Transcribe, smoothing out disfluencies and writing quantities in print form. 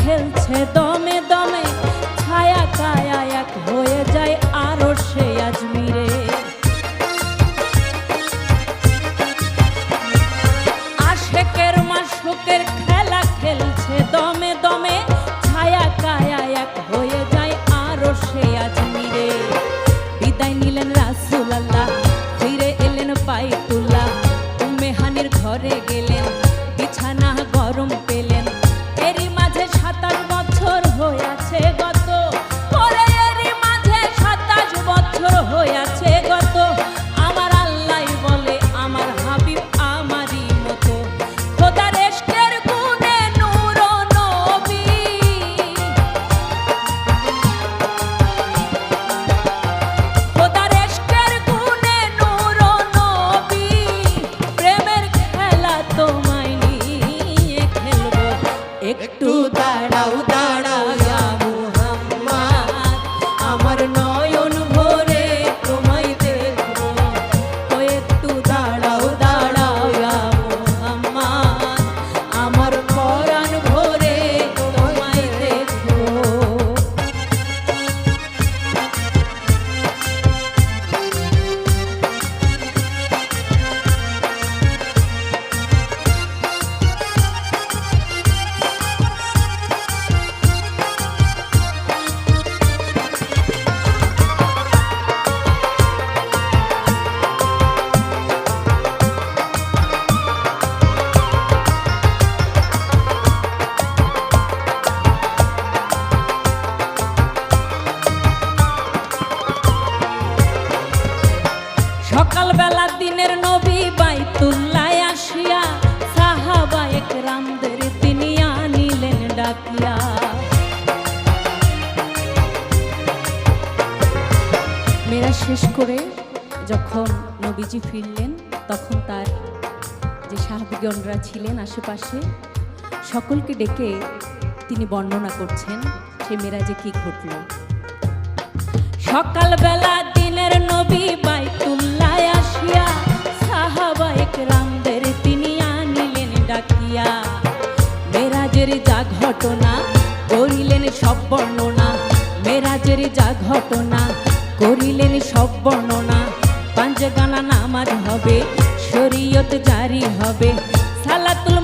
খেলছে দমে দমে, ছায়া কায়া এক হয়ে যায় আরো সে আজমিরে। আশেকের মাশুকের খেলা খেলছে দমে দমে, ছায়া কায়া এক হয়ে যায় আরো সে আজমিরে। বিদায় নিলেন রাসূলুল্লাহ, ফিরে এলেন বাইতুল্লাহ, উম্মে হানির ঘরে গেলেন, বিছানা গরম পেলেন। এরই মাঝে 27 বছর হয়েছে গত, পরে এরই মাঝে 27 বছর হয়েছে গত। আমার আল্লাহ বলে আমার হাবিব আমারই মতো, খোদার ইশকের গুণে নূর নবী, খোদার ইশকের গুণে নূর নবী। প্রেমের খেলা তোমায় নিয়ে খেলবো, একটু দাঁড়াও দাঁড়াও ইয়া মুহাম্মদ, আমার নয়ন ভরে তোমায় দেখবো। ও একটু দাঁড়াও দাঁড়াও ইয়া মুহাম্মদ, আমার পরাণ ভরে তোমায় দেখবো। সকালবেলা দিনের নবী বাইতুল্লায় আসিয়া, সাহাবায়ে কেরামদের তিনি আনিলেন ডাকিয়া। মেরাজ শেষ করে যখন নবীজি ফিরলেন, তখন তার যে সাহাবীগণরা ছিলেন আশেপাশে, সকলকে ডেকে তিনি বর্ণনা করছেন সে মেরাজে কি ঘটল। সকালবেলা দিনের নবী বাইতুল্লায় আসিয়া, সাহাবায়ে কেরামদের তিনি আনিলেন ডাকিয়া। মেরাজের যা ঘটনা করিলেন সব বর্ণনা, মেরাজের যা ঘটনা করিলেন সব বর্ণনা। পাঁচগানা নামাজ হবে, শরীয়ত জারি হবে, সালাতুল